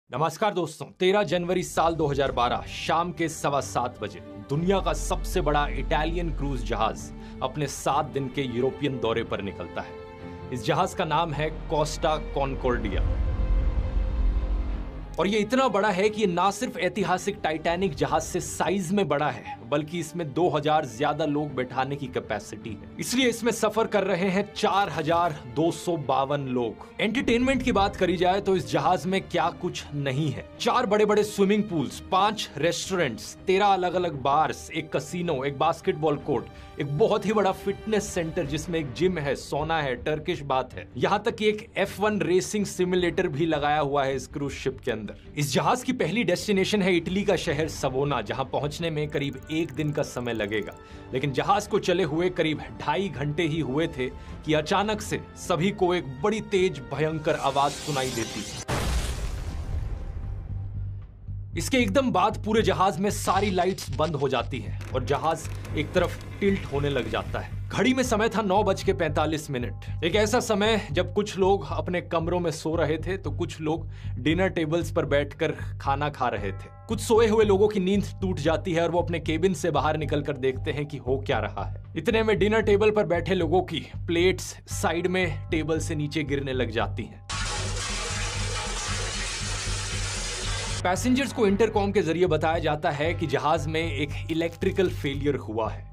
नमस्कार दोस्तों, 13 जनवरी साल 2012 शाम के 7:15 दुनिया का सबसे बड़ा इटालियन क्रूज जहाज अपने 7 दिन के यूरोपियन दौरे पर निकलता है। इस जहाज का नाम है कोस्टा कॉनकॉर्डिया और ये इतना बड़ा है कि ये ना सिर्फ ऐतिहासिक टाइटैनिक जहाज से साइज में बड़ा है बल्कि इसमें 2000 ज्यादा लोग बैठाने की कैपेसिटी है। इसलिए इसमें सफर कर रहे हैं 4252 लोग। एंटरटेनमेंट की बात करी जाए तो इस जहाज में क्या कुछ नहीं है। 4 बड़े बड़े स्विमिंग पूल्स, 5 रेस्टोरेंट्स, 13 अलग अलग बार्स, एक कसिनो, एक बास्केटबॉल कोर्ट, एक बहुत ही बड़ा फिटनेस सेंटर जिसमें एक जिम है, सोना है, टर्किश बाथ है, यहाँ तक कि एक F1 रेसिंग सिमुलेटर भी लगाया हुआ है इस क्रूज शिप के अंदर। इस जहाज की पहली डेस्टिनेशन है इटली का शहर सवोना, जहां पहुंचने में करीब 1 दिन का समय लगेगा। लेकिन जहाज को चले हुए करीब 2.5 घंटे ही हुए थे कि अचानक से सभी को एक बड़ी तेज भयंकर आवाज सुनाई देती है। इसके एकदम बाद पूरे जहाज में सारी लाइट्स बंद हो जाती हैं और जहाज एक तरफ टिल्ट होने लग जाता है। घड़ी में समय था 9:45। एक ऐसा समय जब कुछ लोग अपने कमरों में सो रहे थे तो कुछ लोग डिनर टेबल्स पर बैठकर खाना खा रहे थे। कुछ सोए हुए लोगों की नींद टूट जाती है और वो अपने केबिन से बाहर निकलकर देखते हैं कि हो क्या रहा है। इतने में डिनर टेबल पर बैठे लोगों की प्लेट्स साइड में टेबल से नीचे गिरने लग जाती हैं। पैसेंजर्स को इंटरकॉम के जरिए बताया जाता है कि जहाज में एक इलेक्ट्रिकल फेलियर हुआ है,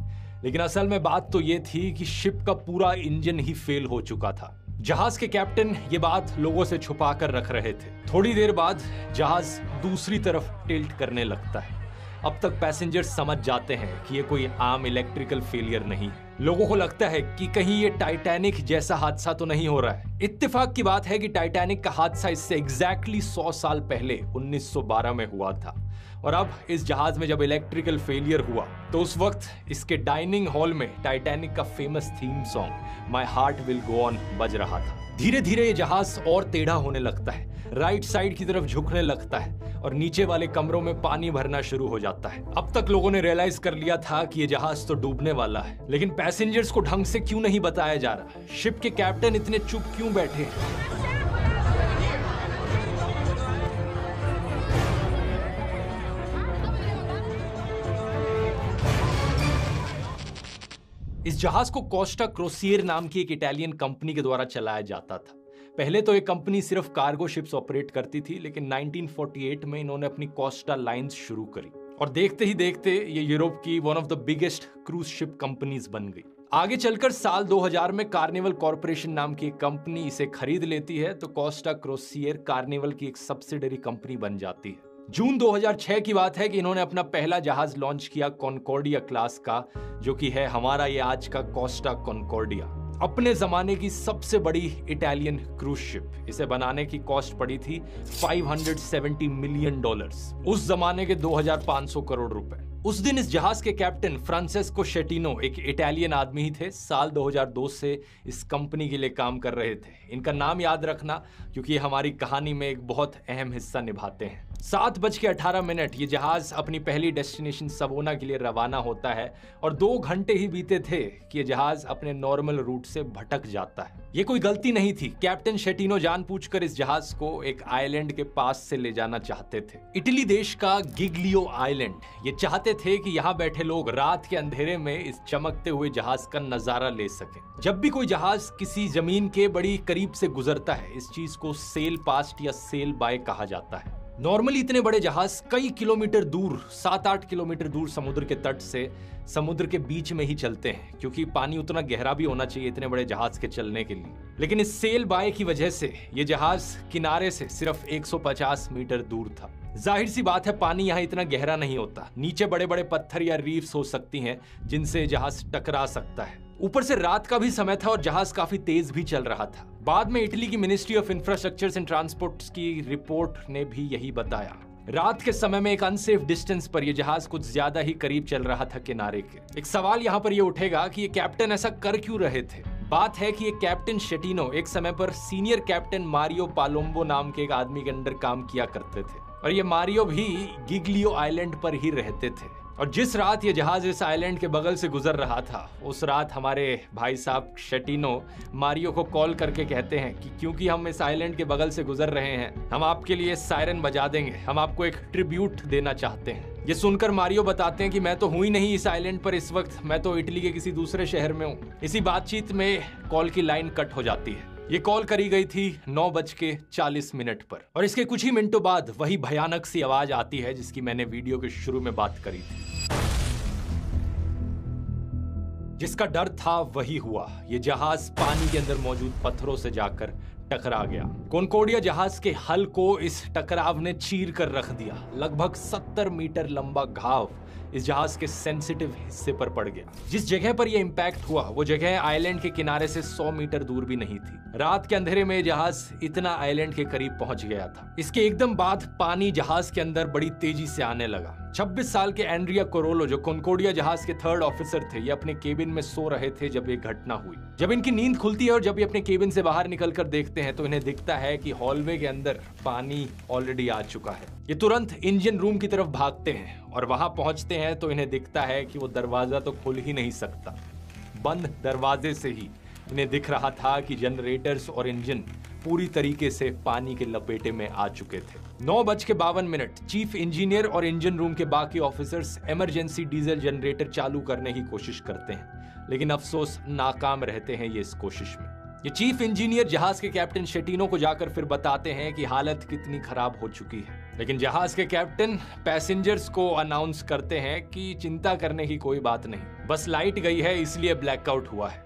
लेकिन असल में बात तो यह थी कि शिप का पूरा इंजन ही फेल हो चुका था। जहाज के कैप्टन ये बात लोगों से छुपा कर रख रहे थे। थोड़ी देर बाद जहाज दूसरी तरफ टिल्ट करने लगता है। अब तक पैसेंजर्स समझ जाते हैं कि ये कोई आम इलेक्ट्रिकल फेलियर नहीं है। लोगों को लगता है कि कहीं ये टाइटैनिक जैसा हादसा तो नहीं हो रहा है। इत्तेफाक की बात है कि टाइटैनिक का हादसा इससे एग्जैक्टली 100 साल पहले 1912 में हुआ था और अब इस जहाज में जब इलेक्ट्रिकल फेलियर हुआ तो उस वक्त इसके डाइनिंग हॉल में टाइटैनिक का famous theme song my heart will go on बज रहा था। धीरे धीरे ये जहाज और टेढ़ा होने लगता है, राइट साइड की तरफ झुकने लगता है और नीचे वाले कमरों में पानी भरना शुरू हो जाता है। अब तक लोगों ने रियलाइज कर लिया था कि ये जहाज तो डूबने वाला है, लेकिन पैसेंजर्स को ढंग से क्यों नहीं बताया जा रहा? शिप के कैप्टन इतने चुप क्यों बैठे हैं? इस जहाज को कोस्टा क्रोसियर नाम की एक इटालियन कंपनी के द्वारा चलाया जाता था। पहले तो ये कंपनी सिर्फ कार्गो शिप्स ऑपरेट करती थी, लेकिन 1948 में इन्होंने अपनी कोस्टा लाइंस शुरू करी और देखते ही देखते ये यूरोप की one of the biggest cruise ship companies बन गई। आगे चलकर साल 2000 में कार्निवल कॉर्पोरेशन नाम की एक कंपनी इसे खरीद लेती है तो कोस्टा क्रोसियर कार्निवल की एक सब्सिडरी कंपनी बन जाती है। जून 2006 की बात है कि इन्होंने अपना पहला जहाज लॉन्च किया कॉनकॉर्डिया क्लास का, जो कि है हमारा ये आज का कोस्टा कॉनकॉर्डिया। अपने जमाने की सबसे बड़ी इटालियन क्रूज शिप। इसे बनाने की कॉस्ट पड़ी थी $570 मिलियन, उस जमाने के 2500 करोड़ रुपए। उस दिन इस जहाज के कैप्टन फ्रांसेस्को शेटिनो एक इटालियन आदमी ही थे। साल 2002 से इस कंपनी के लिए काम कर रहे थे। इनका नाम याद रखना क्योंकि ये हमारी कहानी में एक बहुत अहम हिस्सा निभाते हैं। 7:18 ये जहाज अपनी पहली डेस्टिनेशन सवोना के लिए रवाना होता है और 2 घंटे ही बीते थे कि ये जहाज अपने नॉर्मल रूट से भटक जाता है। ये कोई गलती नहीं थी। कैप्टन शेटिनो जानबूझकर इस जहाज को एक आइलैंड के पास से ले जाना चाहते थे, इटली देश का गिग्लियो आइलैंड। ये चाहते थे कि यहाँ बैठे लोग रात के अंधेरे में इस चमकते हुए जहाज का नजारा ले सकें। जब भी कोई जहाज किसी जमीन के बड़ी करीब से गुजरता है, इस चीज को सेल पास्ट या सेल बाय कहा जाता है। नॉर्मली इतने बड़े जहाज कई किलोमीटर दूर, 7-8 किलोमीटर दूर समुद्र के तट से समुद्र के बीच में ही चलते हैं, क्योंकि पानी उतना गहरा भी होना चाहिए इतने बड़े जहाज के चलने के लिए। लेकिन इस सेल बाय की वजह से ये जहाज किनारे से सिर्फ 150 मीटर दूर था। जाहिर सी बात है, पानी यहाँ इतना गहरा नहीं होता। नीचे बड़े बड़े पत्थर या रीफ्स हो सकती हैं जिनसे जहाज टकरा सकता है। ऊपर से रात का भी समय था और जहाज काफी तेज भी चल रहा था। बाद में इटली की ministry of infrastructure and transport की रिपोर्ट ने भी यही बताया। रात के समय में एक अनसेफ डिस्टेंस पर यह जहाज कुछ ज्यादा ही करीब चल रहा था किनारे के। एक सवाल यहाँ पर यह उठेगा कि ये कैप्टन ऐसा कर क्यों रहे थे? बात है कि ये कैप्टन शेटिनो एक समय पर सीनियर कैप्टन मारियो पालोम्बो नाम के एक आदमी के अंडर काम किया करते थे और ये मारियो भी गिग्लियो आइलैंड पर ही रहते थे। और जिस रात ये जहाज इस आइलैंड के बगल से गुजर रहा था, उस रात हमारे भाई साहब शेटिनो मारियो को कॉल करके कहते हैं कि क्योंकि हम इस आइलैंड के बगल से गुजर रहे हैं, हम आपके लिए सायरन बजा देंगे, हम आपको एक ट्रिब्यूट देना चाहते हैं। ये सुनकर मारियो बताते हैं कि मैं तो हूं ही नहीं इस आइलैंड पर इस वक्त, मैं तो इटली के किसी दूसरे शहर में हूं। इसी बातचीत में कॉल की लाइन कट हो जाती है। ये कॉल करी गई थी 9:40 पर और इसके कुछ ही मिनटों बाद वही भयानक सी आवाज आती है जिसकी मैंने वीडियो के शुरू में बात करी थी। जिसका डर था वही हुआ। ये जहाज पानी के अंदर मौजूद पत्थरों से जाकर टकरा गया। कॉनकॉर्डिया जहाज के हल को इस टकराव ने चीर कर रख दिया। लगभग 70 मीटर लंबा घाव इस जहाज के सेंसिटिव हिस्से पर पड़ गया। जिस जगह पर यह इंपैक्ट हुआ वो जगह आइलैंड के किनारे से 100 मीटर दूर भी नहीं थी। रात के अंधेरे में जहाज इतना आइलैंड के करीब पहुंच गया था। इसके एकदम बाद पानी जहाज के अंदर बड़ी तेजी से आने लगा। 26 साल के एंड्रिया कोरोलो जो कॉनकॉर्डिया जहाज के 3rd ऑफिसर थे, ये अपने केबिन में सो रहे थे जब ये घटना हुई। जब इनकी नींद खुलती है और जब ये अपने केबिन से बाहर निकलकर देखते हैं तो इन्हें दिखता है कि हॉलवे के अंदर पानी ऑलरेडी आ चुका है। ये तुरंत इंजन रूम की तरफ भागते हैं और वहां पहुंचते हैं तो इन्हें दिखता है कि वो दरवाजा तो खुल ही नहीं सकता। बंद दरवाजे से ही इन्हें दिख रहा था कि जनरेटर्स और इंजन पूरी तरीके से पानी के लपेटे में आ चुके थे। 9:52 चीफ इंजीनियर और इंजन रूम के बाकी ऑफिसर्स इमरजेंसी डीजल जनरेटर चालू करने की कोशिश करते हैं, लेकिन अफसोस नाकाम रहते हैं ये इस कोशिश में। ये चीफ इंजीनियर जहाज के कैप्टन शेटिनो को जाकर फिर बताते हैं कि हालत कितनी खराब हो चुकी है, लेकिन जहाज के कैप्टन पैसेंजर्स को अनाउंस करते हैं कि चिंता करने की कोई बात नहीं, बस लाइट गई है इसलिए ब्लैकआउट हुआ है।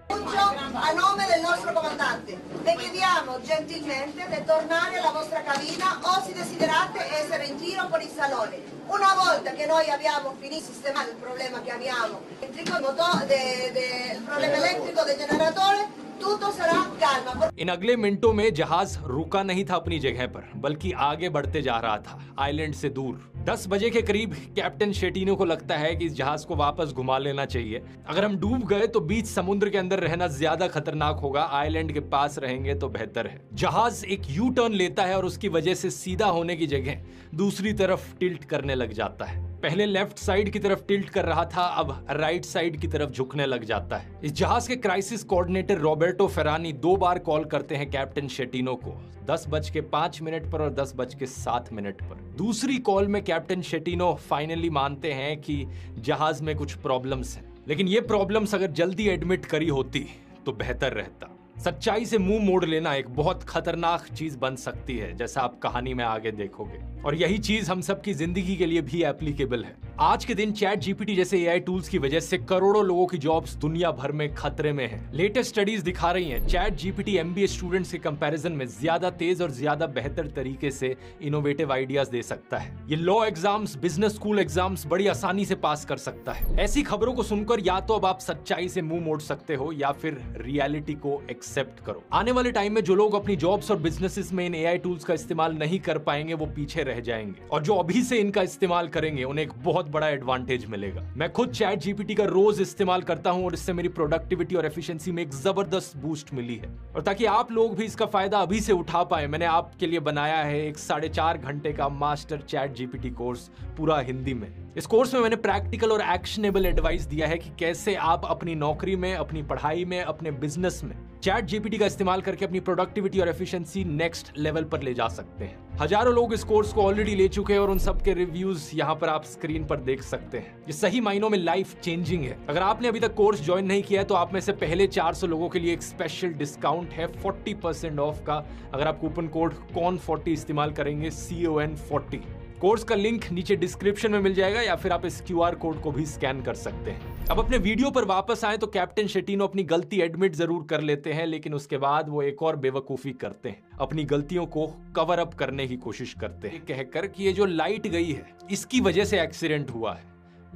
A nome del nostro comandante, le chiediamo gentilmente di tornare alla vostra cabina o se desiderate essere in giro per il salone. Una volta che noi abbiamo finito di sistemare il problema che abbiamo, il problema elettrico del generatore, tutto sarà calma. इन अगले मिनटों में जहाज रुका नहीं था अपनी जगह पर, बल्कि आगे बढ़ते जा रहा था आइलैंड से दूर। 10 बजे के करीब कैप्टन शेटिनो को लगता है कि इस जहाज को वापस घुमा लेना चाहिए। अगर हम डूब गए तो बीच समुद्र के अंदर रहना ज्यादा खतरनाक होगा, आइलैंड के पास रहेंगे तो बेहतर है। जहाज एक यू टर्न लेता है और उसकी वजह से सीधा होने की जगह दूसरी तरफ टिल्ट करने लग जाता है। पहले लेफ्ट साइड की तरफ टिल्ट कर रहा था, अब राइट साइड की तरफ झुकने लग जाता है। इस जहाज के क्राइसिस कोऑर्डिनेटर रॉबर्टो फेरानी 2 बार कॉल करते हैं कैप्टन शेटिनो को, 10:05 पर और 10:07 पर। दूसरी कॉल में कैप्टन शेटिनो फाइनली मानते हैं कि जहाज में कुछ प्रॉब्लम्स हैं, लेकिन ये प्रॉब्लम्स अगर जल्दी एडमिट करी होती तो बेहतर रहता। सच्चाई से मुंह मोड़ लेना एक बहुत खतरनाक चीज बन सकती है, जैसा आप कहानी में आगे देखोगे, और यही चीज हम सबकी जिंदगी के लिए भी एप्लीकेबल है। आज के दिन चैट जीपीटी जैसे एआई टूल्स की वजह से करोड़ों लोगों की जॉब्स दुनिया भर में खतरे में हैं। लेटेस्ट स्टडीज दिखा रही हैं चैट जीपीटी एमबीए स्टूडेंट्स के कंपैरिजन में ज्यादा तेज और ज्यादा बेहतर तरीके से इनोवेटिव आइडियाज दे सकता है। ये law exams, business school exams बड़ी आसानी से पास कर सकता है। ऐसी खबरों को सुनकर या तो अब आप सच्चाई से मुंह मोड़ सकते हो या फिर रियलिटी को एक्सेप्ट करो। आने वाले टाइम में जो लोग अपनी जॉब्स और बिजनेसेस में इन एआई टूल्स का इस्तेमाल नहीं कर पाएंगे वो पीछे रह जाएंगे, और जो अभी से इनका इस्तेमाल करेंगे उन्हें एक बहुत बड़ा एडवांटेज मिलेगा। मैं खुद चैट जीपीटी का रोज इस्तेमाल करता हूं और इससे मेरी प्रोडक्टिविटी और एफिशिएंसी में एक जबरदस्त बूस्ट मिली है। और ताकि आप लोग भी इसका फायदा अभी से उठा पाए, मैंने आपके लिए बनाया है एक 4.5 घंटे का मास्टर चैट जीपीटी कोर्स पूरा हिंदी में। इस कोर्स में मैंने प्रैक्टिकल और एक्शनेबल एडवाइस दिया है कि कैसे आप अपनी नौकरी में, अपनी पढ़ाई में, अपने बिजनेस में चैट जीपीटी का इस्तेमाल करके अपनी प्रोडक्टिविटी और एफिशिएंसी नेक्स्ट लेवल पर ले जा सकते हैं। हजारों लोग इस कोर्स को ऑलरेडी ले चुके हैं और उन सबके रिव्यूज यहाँ पर आप स्क्रीन पर देख सकते हैं। ये सही मायनों में लाइफ चेंजिंग है। अगर आपने अभी तक कोर्स ज्वाइन नहीं किया है तो आप में से पहले 400 लोगों के लिए एक स्पेशल डिस्काउंट है 40% ऑफ का, अगर आप कूपन कोड CON40 इस्तेमाल करेंगे, CON40। कोर्स का लिंक नीचे डिस्क्रिप्शन में मिल जाएगा या फिर आप इस QR कोड को भी स्कैन कर सकते हैं। अब अपने वीडियो पर वापस आए तो कैप्टन शेटिनो अपनी गलती एडमिट जरूर कर लेते हैं, लेकिन उसके बाद वो एक और बेवकूफी करते हैं, अपनी गलतियों को कवर अप करने की कोशिश करते हैं कहकर कि ये जो लाइट गई है इसकी वजह से एक्सीडेंट हुआ है।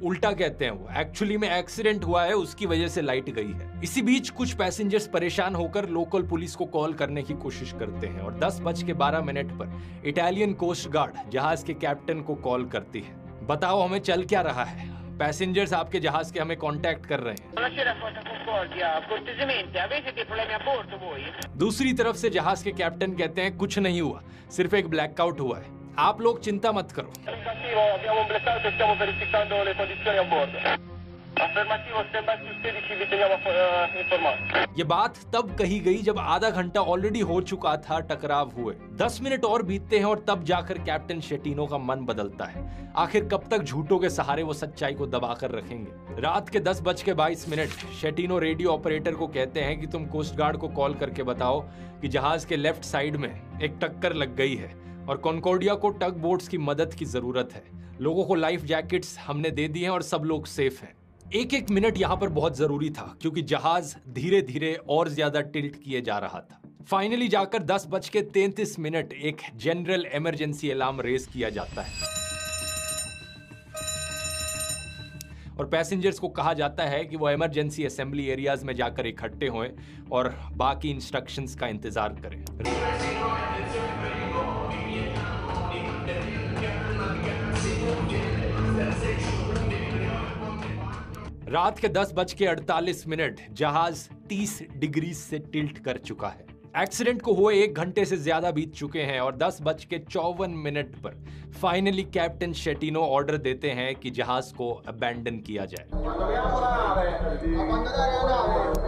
उल्टा कहते हैं वो, एक्चुअली में एक्सीडेंट हुआ है, उसकी वजह से लाइट गई है। इसी बीच कुछ पैसेंजर्स परेशान होकर लोकल पुलिस को कॉल करने की कोशिश करते हैं और 10:12 पर इटालियन कोस्ट गार्ड जहाज के कैप्टन को कॉल करती है। बताओ हमें चल क्या रहा है? पैसेंजर्स आपके जहाज के हमें कांटेक्ट कर रहे हैं। दूसरी तरफ से जहाज के कैप्टन कहते हैं कुछ नहीं हुआ, सिर्फ एक ब्लैकआउट हुआ है। आप लोग चिंता मत करो। ये बात तब कही गई जब आधा घंटा ऑलरेडी हो चुका था टकराव हुए। 10 मिनट और बीतते हैं और तब जाकर कैप्टन शेटिनो का मन बदलता है। आखिर कब तक झूठों के सहारे वो सच्चाई को दबाकर रखेंगे। रात के 10:22 शेटिनो रेडियो ऑपरेटर को कहते हैं कि तुम कोस्ट गार्ड को कॉल करके बताओ कि जहाज के लेफ्ट साइड में एक टक्कर लग गई है और कॉन्कॉर्डिया को टग बोट्स की मदद की जरूरत है। लोगों को लाइफ जैकेट्स हमने दे दिए हैं और सब लोग सेफ हैं। एक मिनट यहाँ पर बहुत जरूरी था क्योंकि जहाज धीरे धीरे और ज्यादा टिल्ट किए जा रहा था। फाइनली जाकर 10:33 एक जनरल इमरजेंसी अलार्म रेज किया जाता है और पैसेंजर्स को कहा जाता है कि वो इमरजेंसी असेंबली एरियाज में जाकर इकट्ठे हों और बाकी इंस्ट्रक्शंस का इंतजार करें। रात के 10:48 जहाज 30 डिग्री से टिल्ट कर चुका है। एक्सीडेंट को हुए 1 घंटे से ज्यादा बीत चुके हैं और 10:54 पर फाइनली कैप्टन शेटिनो ऑर्डर देते हैं कि जहाज को अबैंडन किया जाए।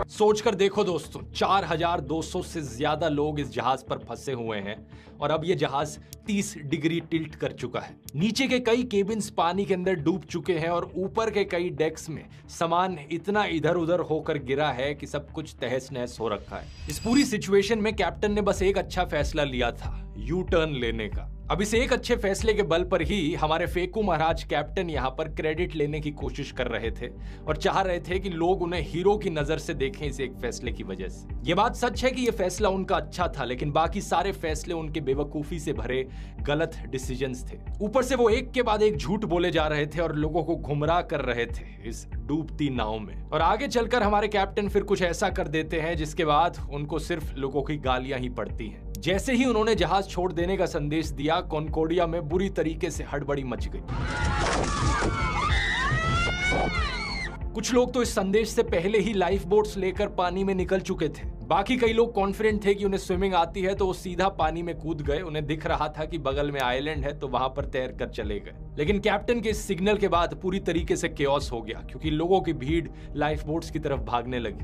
सोचकर देखो दोस्तों, 4200 से ज्यादा लोग इस जहाज पर फंसे हुए हैं और अब ये जहाज 30 डिग्री टिल्ट कर चुका है। नीचे के कई केबिन्स पानी के अंदर डूब चुके हैं और ऊपर के कई डेक्स में सामान इतना इधर उधर होकर गिरा है कि सब कुछ तहस नहस हो रखा है। इस पूरी सिचुएशन में कैप्टन ने बस एक अच्छा फैसला लिया था, यू टर्न लेने का। अब इस एक अच्छे फैसले के बल पर ही हमारे फेकू महाराज कैप्टन यहाँ पर क्रेडिट लेने की कोशिश कर रहे थे और चाह रहे थे कि लोग उन्हें हीरो की नजर से देखें इस एक फैसले की वजह से। ये बात सच है कि ये फैसला उनका अच्छा था, लेकिन बाकी सारे फैसले उनके बेवकूफी से भरे गलत डिसीजंस थे। ऊपर से वो एक के बाद एक झूठ बोले जा रहे थे और लोगों को गुमराह कर रहे थे इस डूबती नाव में। और आगे चलकर हमारे कैप्टन फिर कुछ ऐसा कर देते हैं जिसके बाद उनको सिर्फ लोगों की गालियां ही पड़ती हैं। जैसे ही उन्होंने जहाज छोड़ देने का संदेश दिया, कॉन्कॉर्डिया में बुरी तरीके से हड़बड़ी मच गई। कुछ लोग तो इस संदेश से पहले ही लाइफ बोट्स लेकर पानी में निकल चुके थे। बाकी कई लोग कॉन्फिडेंट थे कि उन्हें स्विमिंग आती है तो वो सीधा पानी में कूद गए। उन्हें दिख रहा था कि बगल में आइलैंड है तो वहां पर तैर कर चले गए। लेकिन कैप्टन के इस सिग्नल के बाद पूरी तरीके से केओस हो गया क्योंकि लोगों की भीड़ लाइफ बोट्स की तरफ भागने लगी।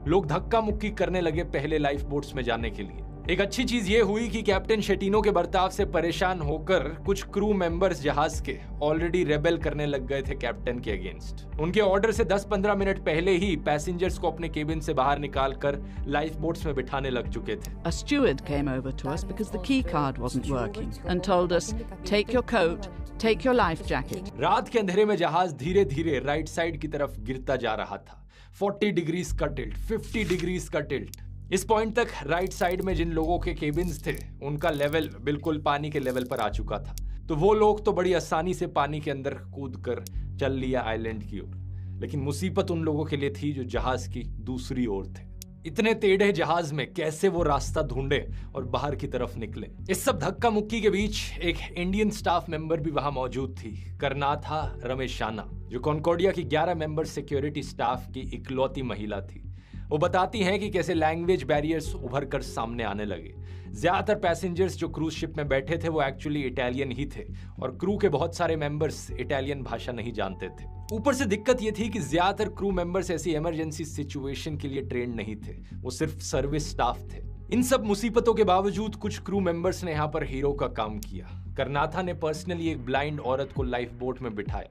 लोग धक्का मुक्की करने लगे पहले लाइफ बोट्स में जाने के लिए। एक अच्छी चीज ये हुई कि कैप्टन शेटिनो के बर्ताव से परेशान होकर कुछ क्रू मेंबर्स जहाज के ऑलरेडी रेबेल करने लग गए थे कैप्टन के अगेंस्ट। उनके ऑर्डर से 10-15 मिनट पहले ही पैसेंजर्स को अपने केबिन से बाहर निकालकर लाइफ बोट्स में बिठाने लग चुके थे। A steward came over to us because the key card wasn't working and told us, take your coat, take your life jacket. रात के अंधेरे में जहाज धीरे धीरे राइट साइड की तरफ गिरता जा रहा था। 40 डिग्रीज का टिल्ट, 50 डिग्रीज का टिल्ट। इस पॉइंट तक राइट साइड में जिन लोगों के केबिन्स थे उनका लेवल बिल्कुल पानी के लेवल पर आ चुका था, तो वो लोग तो बड़ी आसानी से पानी के अंदर कूद कर चल लिया आइलैंड की ओर। लेकिन मुसीबत उन लोगों के लिए थी जो जहाज की दूसरी ओर थे। इतने टेढ़े जहाज में कैसे वो रास्ता ढूंढे और बाहर की तरफ निकले। इस सब धक्का मुक्की के बीच एक इंडियन स्टाफ मेंबर भी वहां मौजूद थी, करनाथा रमेशाना, जो कॉन्कॉर्डिया की 11 मेंबर सिक्योरिटी स्टाफ की इकलौती महिला थी। वो बताती हैं कि कैसे लैंग्वेज बैरियर्स उभर कर सामने आने लगे। ज्यादातर पैसेंजर्स जो क्रूज शिप में बैठे थे वो एक्चुअली इटालियन ही थे और क्रू के बहुत सारे मेंबर्स इटालियन भाषा नहीं जानते थे। ऊपर से दिक्कत ये थी कि ज्यादातर क्रू मेंबर्स ऐसी इमरजेंसी सिचुएशन के लिए ट्रेन नहीं थे, वो सिर्फ सर्विस स्टाफ थे। इन सब मुसीबतों के बावजूद कुछ क्रू मेंबर्स ने यहाँ पर हीरो का काम किया। करनाथा ने पर्सनली एक ब्लाइंड औरत को लाइफ बोट में बिठाया।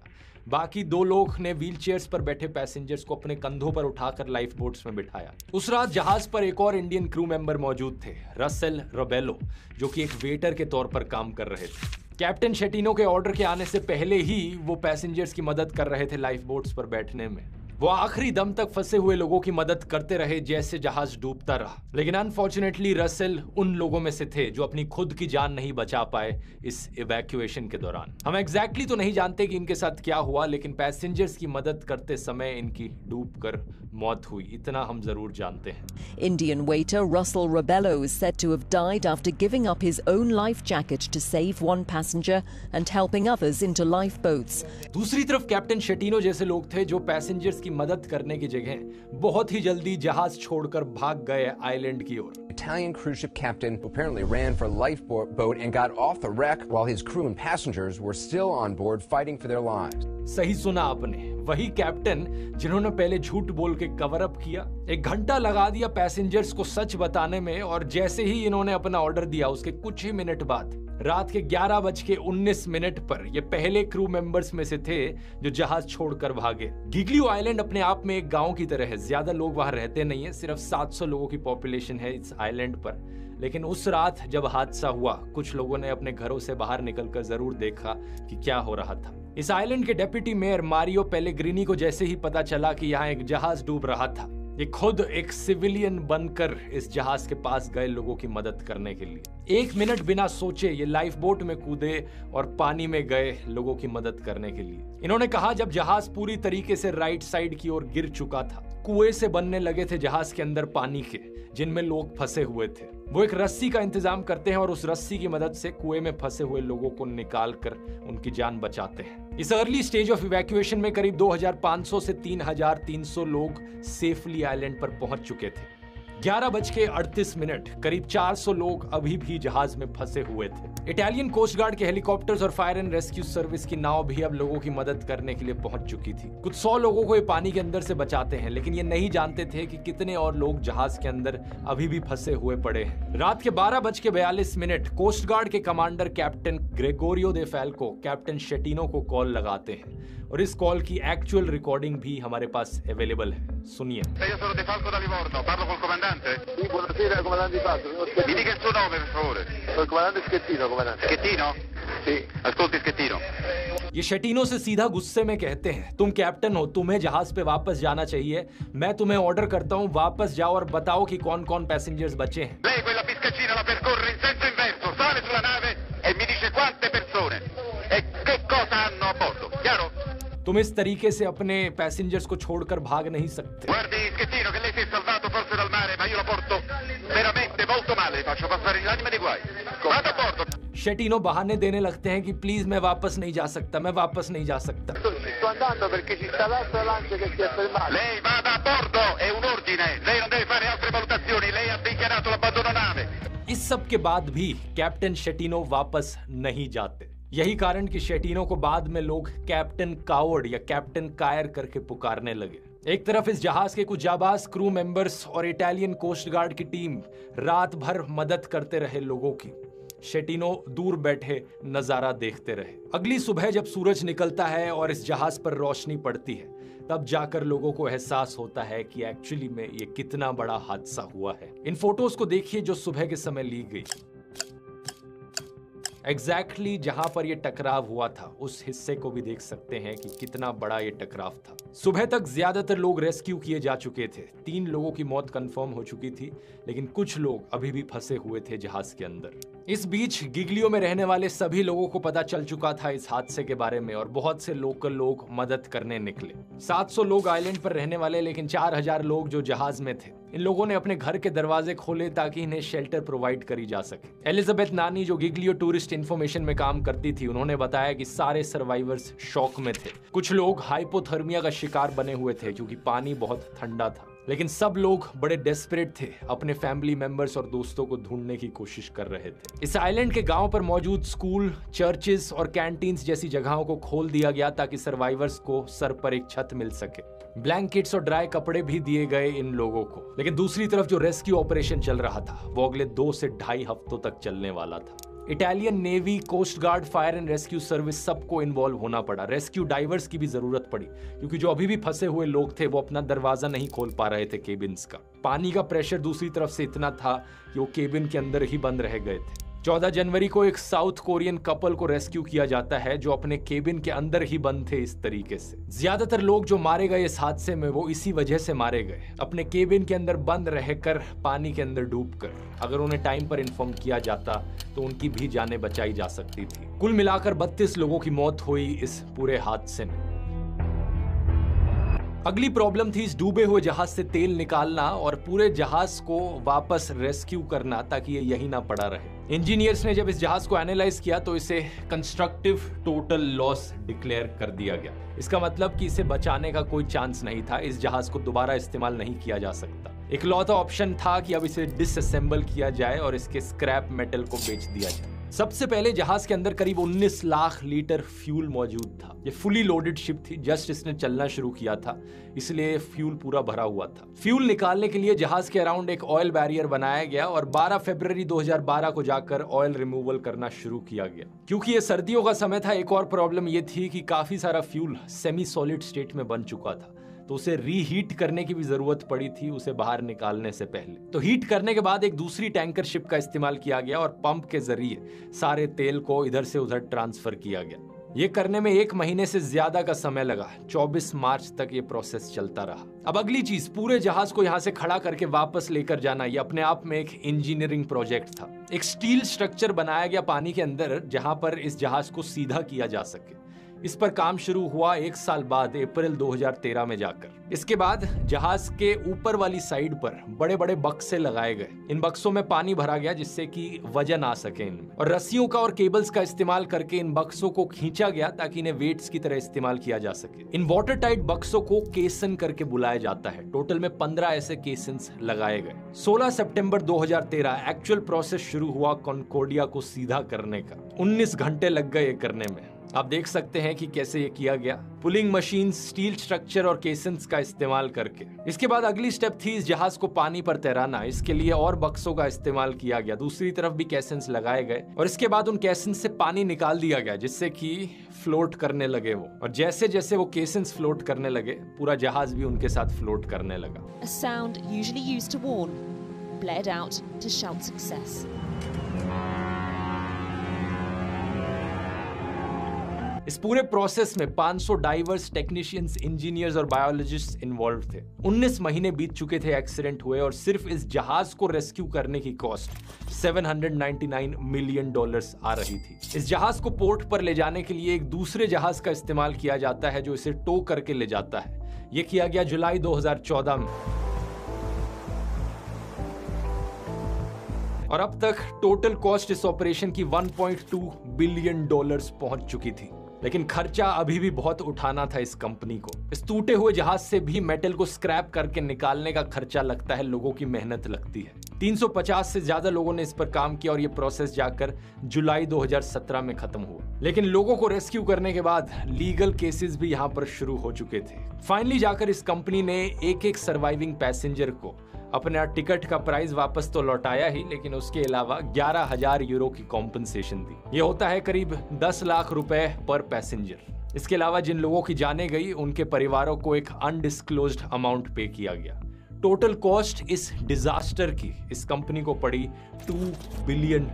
बाकी 2 लोग ने व्हील चेयर्स पर बैठे पैसेंजर्स को अपने कंधों पर उठाकर लाइफ बोट्स में बिठाया। उस रात जहाज पर एक और इंडियन क्रू मेंबर मौजूद थे, रसेल रोबेलो, जो कि एक वेटर के तौर पर काम कर रहे थे। कैप्टन शेटिनो के ऑर्डर के आने से पहले ही वो पैसेंजर्स की मदद कर रहे थे लाइफ बोट्स पर बैठने में। वो आखिरी दम तक फंसे हुए लोगों की मदद करते रहे जैसे जहाज डूबता रहा। लेकिन अनफॉर्चुनेटली रसेल उन लोगों में से थे जो अपनी खुद की जान नहीं बचा पाए इस इवैक्यूएशन के दौरान। हम एग्जैक्टली तो नहीं जानते कि इनके साथ क्या हुआ, लेकिन पैसेंजर्स की मदद करते समय इनकी डूबकर मौत हुई, इतना हम जरूर जानते हैं। Indian waiter Russell Robello is said to have died after giving up his own life jacket to save one passenger and helping others into lifeboats. दूसरी तरफ कैप्टन शेटिनो जैसे लोग थे जो पैसेंजर्स की मदद करने की जगह बहुत ही जल्दी जहाज छोड़कर भाग गए आइलैंड की ओर। Italian cruise ship captain who apparently ran for a lifeboat and got off the wreck while his crew and passengers were still on board fighting for their lives. सही सुना आपने, वही कैप्टन जिन्होंने पहले झूठ बोल के कवर अप किया, 1 घंटा लगा दिया पैसेंजर्स को सच बताने में, और जैसे ही इन्होंने अपना ऑर्डर दिया उसके कुछ ही मिनट बाद रात के 11:19 पर ये पहले क्रू मेंबर्स में से थे जो जहाज छोड़कर भागे। गिग्लियो आइलैंड अपने आप में एक गांव की तरह है, ज्यादा लोग वहां रहते नहीं है, सिर्फ 700 लोगों की पॉपुलेशन है इस आइलैंड पर। लेकिन उस रात जब हादसा हुआ, कुछ लोगों ने अपने घरों से बाहर निकलकर जरूर देखा कि क्या हो रहा था। इस आइलैंड के डेप्यूटी मेयर मारियो पेलेग्रिनी को जैसे ही पता चला कि यहाँ एक जहाज डूब रहा था, ये खुद एक सिविलियन बनकर इस जहाज के पास गए लोगों की मदद करने के लिए। 1 मिनट बिना सोचे ये लाइफ बोट में कूदे और पानी में गए लोगों की मदद करने के लिए। इन्होंने कहा जब जहाज पूरी तरीके से राइट साइड की ओर गिर चुका था, कुएं से बनने लगे थे जहाज के अंदर पानी के, जिनमें लोग फंसे हुए थे। वो एक रस्सी का इंतजाम करते हैं और उस रस्सी की मदद से कुएं में फंसे हुए लोगों को निकाल कर उनकी जान बचाते हैं। इस अर्ली स्टेज ऑफ इवैक्यूएशन में करीब 2500 से 3300 लोग सेफली आइलैंड पर पहुंच चुके थे। 11:38 करीब 400 लोग अभी भी जहाज में फंसे हुए थे। इटालियन कोस्ट गार्ड के हेलीकॉप्टर्स और फायर एंड रेस्क्यू सर्विस की नाव भी अब लोगों की मदद करने के लिए पहुंच चुकी थी। कुछ 100 लोगों को ये पानी के अंदर से बचाते हैं, लेकिन ये नहीं जानते थे कि कितने और लोग जहाज के अंदर अभी भी फंसे हुए पड़े हैं। रात के 12:42 कोस्ट गार्ड के कमांडर कैप्टन ग्रेगोरियो दे फैल्को कैप्टन शेटिनो को कॉल लगाते हैं, और इस कॉल की एक्चुअल रिकॉर्डिंग भी हमारे पास अवेलेबल है। सुनिए। Io sono De Falco da Livorno, parlo col comandante? Sì, buonasera, comandante Di Falco. Mi dica il suo nome, per favore. Il comandante Schettino, comandante. Schettino? Sì. Ascolti Schettino. ये शेटिनो से सीधा गुस्से में कहते हैं, तुम कैप्टन हो, तुम्हें जहाज पे वापस जाना चाहिए। मैं तुम्हें ऑर्डर करता हूँ, वापस जाओ और बताओ कि कौन कौन पैसेंजर्स बचे हैं। Lei quella piscaccina la percorre in senso inverso, sale sulla nave e mi dice quante persone e che cosa hanno a bordo. Chiaro? तुम इस तरीके से अपने पैसेंजर्स को छोड़कर भाग नहीं सकते। Guardi Schettino che lei si è salvato forse dal mare, ma io la porto veramente molto male, faccio passare l'anima dei guai. Vado a bordo. शेटिनो बहाने देने लगते हैं कि प्लीज मैं वापस नहीं जा सकता, मैं वापस नहीं जा सकता। Sto andando perché ci sta l'altra lancia che si è fermata. Lei vada a bordo, è un ordine. Lei non deve fare altre valutazioni, lei ha dichiarato l'abbandono nave. इस सब के बाद भी कैप्टन शेटिनो वापस नहीं जाते। यही कारण कि शेटिनो को बाद में लोग कैप्टन कावर्ड या कैप्टन कायर करके पुकारने लगे। एक तरफ इस जहाज के कुछ जाबाज क्रू मेंबर्स और इटालियन कोस्ट गार्ड की टीम रात भर मदद करते रहे लोगों की। शेटिनो दूर बैठे नजारा देखते रहे। अगली सुबह जब सूरज निकलता है और इस जहाज पर रोशनी पड़ती है, तब जाकर लोगों को एहसास होता है कि एक्चुअली में ये कितना बड़ा हादसा हुआ है। इन फोटोज को देखिए जो सुबह के समय ली गई। एग्जैक्टली जहां पर यह टकराव हुआ था उस हिस्से को भी देख सकते हैं कि कितना बड़ा यह टकराव था। सुबह तक ज्यादातर लोग रेस्क्यू किए जा चुके थे। 3 लोगों की मौत कंफर्म हो चुकी थी, लेकिन कुछ लोग अभी भी फंसे हुए थे जहाज के अंदर। इस बीच गिग्लियो में रहने वाले सभी लोगों को पता चल चुका था इस हादसे के बारे में, और बहुत से लोकल लोग मदद करने निकले। 700 लोग आइलैंड पर रहने वाले, लेकिन 4000 लोग जो जहाज में थे, इन लोगों ने अपने घर के दरवाजे खोले ताकि इन्हें शेल्टर प्रोवाइड करी जा सके। एलिजाबेथ नानी जो गिग्लियो टूरिस्ट इंफॉर्मेशन में काम करती थी, उन्होंने बताया कि सारे सर्वाइवर्स शॉक में थे। कुछ लोग हाइपोथर्मिया का शिकार बने हुए थे क्योंकि पानी बहुत ठंडा था, लेकिन सब लोग बड़े डेस्परेट थे, अपने फैमिली मेंबर्स और दोस्तों को ढूंढने की कोशिश कर रहे थे। इस आइलैंड के गांव पर मौजूद स्कूल, चर्चेस और कैंटीन्स जैसी जगहों को खोल दिया गया ताकि सर्वाइवर्स को सर पर एक छत मिल सके। ब्लैंकेट्स और ड्राई कपड़े भी दिए गए इन लोगों को। लेकिन दूसरी तरफ जो रेस्क्यू ऑपरेशन चल रहा था वो अगले 2 से 2.5 हफ्तों तक चलने वाला था। Italian navy, coast guard, fire and rescue service सबको इन्वॉल्व होना पड़ा। रेस्क्यू डाइवर्स की भी जरूरत पड़ी क्योंकि जो अभी भी फंसे हुए लोग थे वो अपना दरवाजा नहीं खोल पा रहे थे केबिन्स का। पानी का प्रेशर दूसरी तरफ से इतना था कि वो केबिन के अंदर ही बंद रह गए थे। 14 जनवरी को एक साउथ कोरियन कपल को रेस्क्यू किया जाता है जो अपने केबिन के अंदर ही बंद थे इस तरीके से। ज्यादातर लोग जो मारे गए इस हादसे में वो इसी वजह से मारे गए, अपने केबिन के अंदर बंद रहकर, पानी के अंदर डूबकर। अगर उन्हें टाइम पर इन्फॉर्म किया जाता तो उनकी भी जानें बचाई जा सकती थी। कुल मिलाकर 32 लोगों की मौत हुई इस पूरे हादसे में। अगली प्रॉब्लम थी इस डूबे हुए जहाज से तेल निकालना और पूरे जहाज को वापस रेस्क्यू करना ताकि ये यहीं ना पड़ा रहे। इंजीनियर्स ने जब इस जहाज को एनालाइज किया तो इसे कंस्ट्रक्टिव टोटल लॉस डिक्लेयर कर दिया गया। इसका मतलब कि इसे बचाने का कोई चांस नहीं था, इस जहाज को दोबारा इस्तेमाल नहीं किया जा सकता। इकलौता ऑप्शन था कि अब इसे डिसअसेंबल किया जाए और इसके स्क्रैप मेटल को बेच दिया जाए। सबसे पहले जहाज के अंदर करीब 19 लाख लीटर फ्यूल मौजूद था। ये फुली लोडेड शिप थी, जस्ट इसने चलना शुरू किया था, इसलिए फ्यूल पूरा भरा हुआ था। फ्यूल निकालने के लिए जहाज के अराउंड एक ऑयल बैरियर बनाया गया और 12 फरवरी 2012 को जाकर ऑयल रिमूवल करना शुरू किया गया। क्योंकि ये सर्दियों का समय था, एक और प्रॉब्लम ये थी कि काफी सारा फ्यूल सेमी सॉलिड स्टेट में बन चुका था, तो उसे रीहीट करने की भी जरूरत पड़ी थी उसे बाहर निकालने से पहले। तो हीट करने के बाद एक दूसरी टैंकर शिप का इस्तेमाल किया गया और पंप के जरिए सारे तेल को इधर से उधर ट्रांसफर किया गया। ये करने में 1 महीने से ज्यादा का समय लगा। 24 मार्च तक ये प्रोसेस चलता रहा। अब अगली चीज, पूरे जहाज को यहाँ से खड़ा करके वापस लेकर जाना, ये अपने आप में एक इंजीनियरिंग प्रोजेक्ट था। एक स्टील स्ट्रक्चर बनाया गया पानी के अंदर जहां पर इस जहाज को सीधा किया जा सके। इस पर काम शुरू हुआ 1 साल बाद, अप्रैल 2013 में जाकर। इसके बाद जहाज के ऊपर वाली साइड पर बड़े बड़े बक्से लगाए गए। इन बक्सों में पानी भरा गया जिससे कि वजन आ सके इनमें, और रस्सियों का और केबल्स का इस्तेमाल करके इन बक्सों को खींचा गया ताकि इन्हें वेट्स की तरह इस्तेमाल किया जा सके। इन वाटर टाइट बक्सों को केसन करके बुलाया जाता है। टोटल में 15 ऐसे केसन्स लगाए गए। 16 सितंबर 2013 एक्चुअल प्रोसेस शुरू हुआ कॉन्कोर्डिया को सीधा करने का। 19 घंटे लग गए करने में। आप देख सकते हैं कि कैसे ये किया गया, पुलिंग मशीन, स्टील स्ट्रक्चर और केसन्स का इस्तेमाल करके। इसके बाद अगली स्टेप थी इस जहाज को पानी पर तैराना। इसके लिए और बक्सों का इस्तेमाल किया गया, दूसरी तरफ भी केसन्स लगाए गए और इसके बाद उन केसन्स से पानी निकाल दिया गया जिससे कि फ्लोट करने लगे वो। और जैसे जैसे वो केसन्स फ्लोट करने लगे, पूरा जहाज भी उनके साथ फ्लोट करने लगा। A sound usually used to warn, bled out to shout success. इस पूरे प्रोसेस में 500 डाइवर्स, टेक्नीशियंस, इंजीनियर्स और बायोलॉजिस्ट्स इन्वॉल्व थे। 19 महीने बीत चुके थे एक्सीडेंट हुए और सिर्फ इस जहाज को रेस्क्यू करने की कॉस्ट $799 मिलियन आ रही थी। इस जहाज को पोर्ट पर ले जाने के लिए एक दूसरे जहाज का इस्तेमाल किया जाता है जो इसे टो करके ले जाता है। यह किया गया जुलाई 2014 में। और अब तक टोटल कॉस्ट इस ऑपरेशन की $1.2 बिलियन पहुंच चुकी थी। लेकिन खर्चा अभी भी बहुत उठाना था इस कंपनी को। इस टूटे हुए जहाज से भी मेटल को स्क्रैप करके निकालने का खर्चा लगता है, लोगों की मेहनत लगती है। 350 से ज्यादा लोगों ने इस पर काम किया और ये प्रोसेस जाकर जुलाई 2017 में खत्म हुआ। लेकिन लोगों को रेस्क्यू करने के बाद लीगल केसेस भी यहाँ पर शुरू हो चुके थे। फाइनली जाकर इस कंपनी ने एक सर्वाइविंग पैसेंजर को अपना टिकट का प्राइस वापस तो लौटाया ही, लेकिन उसके अलावा 11,000 यूरो की कॉम्पनसेशन दी। ये होता है करीब 10 लाख रुपए पर पैसेंजर। इसके अलावा जिन लोगों की जाने गई उनके परिवारों को एक अनडिस्क्लोज्ड अमाउंट पे किया गया। टोटल कॉस्ट इस डिजास्टर की इस कंपनी को पड़ी $2 बिलियन।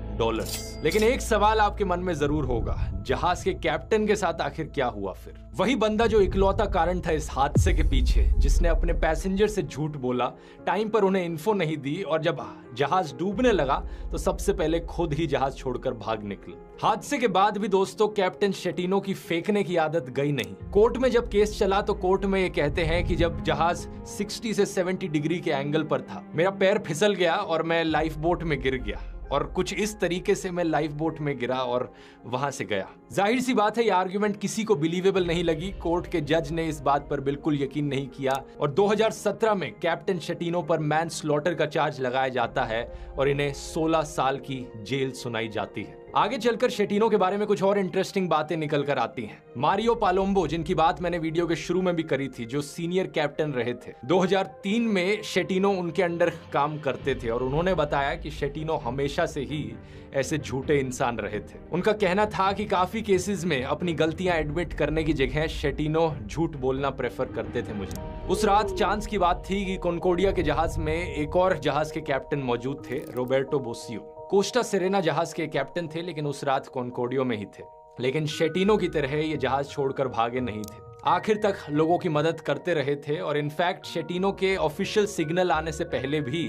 लेकिन एक सवाल आपके मन में जरूर होगा, जहाज के कैप्टन के साथ आखिर क्या हुआ फिर? वही बंदा जो इकलौता कारण था इस हादसे के पीछे, जिसने अपने पैसेंजर से झूठ बोला, टाइम पर उन्हें इन्फो नहीं दी और जब जहाज डूबने लगा तो सबसे पहले खुद ही जहाज छोड़कर भाग निकला। हादसे के बाद भी दोस्तों कैप्टन शेटिनो की फेंकने की आदत गई नहीं। कोर्ट में जब केस चला तो कोर्ट में ये कहते हैं कि जब जहाज 60 से 70 डिग्री के एंगल पर था, मेरा पैर फिसल गया और मैं लाइफ बोट में गिर गया और कुछ इस तरीके से मैं लाइफ बोट में गिरा और वहां से गया। जाहिर सी बात है ये आर्ग्यूमेंट किसी को बिलीवेबल नहीं लगी। कोर्ट के जज ने इस बात पर बिल्कुल यकीन नहीं किया और 2017 में कैप्टन शेटिनो पर मैनस्लॉटर का चार्ज लगाया जाता है और इन्हें 16 साल की जेल सुनाई जाती है। आगे चलकर शेटिनो के बारे में कुछ और इंटरेस्टिंग बातें निकल कर आती हैं। मारियो पालोम्बो, जिनकी बात मैंने वीडियो के शुरू में भी करी थी, जो सीनियर कैप्टन रहे थे, 2003 में शेटिनो उनके अंडर काम करते थे और उन्होंने बताया कि शेटिनो हमेशा से ही ऐसे झूठे इंसान रहे थे। उनका कहना था कि काफी केसेस में अपनी गलतियां एडमिट करने की जगह शेटिनो झूठ बोलना प्रेफर करते थे मुझे। उस रात चांस की बात थी कि कॉन्कोर्डिया के जहाज में एक और जहाज के कैप्टन मौजूद थे, रोबर्टो बोसियो। कोस्टा सेरेना जहाज के कैप्टन थे लेकिन उस रात कॉन्कोर्डियो में ही थे। लेकिन शेटिनो की तरह ये जहाज छोड़कर भागे नहीं थे, आखिर तक लोगों की मदद करते रहे थे और इनफैक्ट शेटिनो के ऑफिशियल सिग्नल आने से पहले भी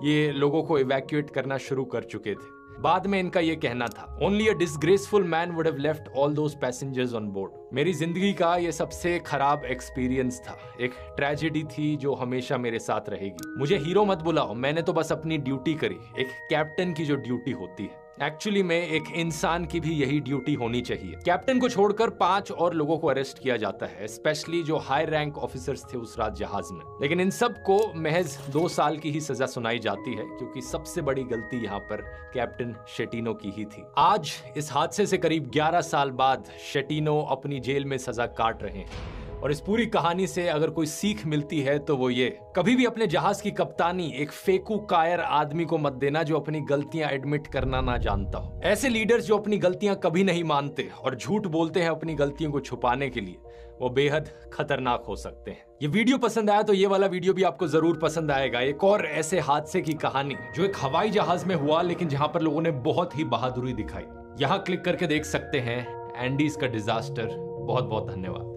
ये लोगों को इवैक्यूएट करना शुरू कर चुके थे। बाद में इनका ये कहना था, only a disgraceful man would have left all those passengers on board. मेरी जिंदगी का ये सबसे खराब एक्सपीरियंस था, एक ट्रेजेडी थी जो हमेशा मेरे साथ रहेगी। मुझे हीरो मत बुलाओ, मैंने तो बस अपनी ड्यूटी करी, एक कैप्टन की जो ड्यूटी होती है। एक्चुअली में एक इंसान की भी यही ड्यूटी होनी चाहिए। कैप्टन को छोड़कर 5 और लोगों को अरेस्ट किया जाता है, स्पेशली जो हाई रैंक ऑफिसर्स थे उस रात जहाज में। लेकिन इन सब को महज 2 साल की ही सजा सुनाई जाती है, क्योंकि सबसे बड़ी गलती यहाँ पर कैप्टन शेटिनो की ही थी। आज इस हादसे से करीब 11 साल बाद शेटिनो अपनी जेल में सजा काट रहे हैं, और इस पूरी कहानी से अगर कोई सीख मिलती है तो वो ये, कभी भी अपने जहाज की कप्तानी एक फेकू कायर आदमी को मत देना जो अपनी गलतियां एडमिट करना ना जानता हो। ऐसे लीडर्स जो अपनी गलतियां कभी नहीं मानते और झूठ बोलते हैं अपनी गलतियों को छुपाने के लिए, वो बेहद खतरनाक हो सकते हैं। ये वीडियो पसंद आया तो ये वाला वीडियो भी आपको जरूर पसंद आएगा। एक और ऐसे हादसे की कहानी जो एक हवाई जहाज में हुआ, लेकिन जहां पर लोगों ने बहुत ही बहादुरी दिखाई। यहां क्लिक करके देख सकते हैं एंडीज का डिजास्टर। बहुत बहुत धन्यवाद।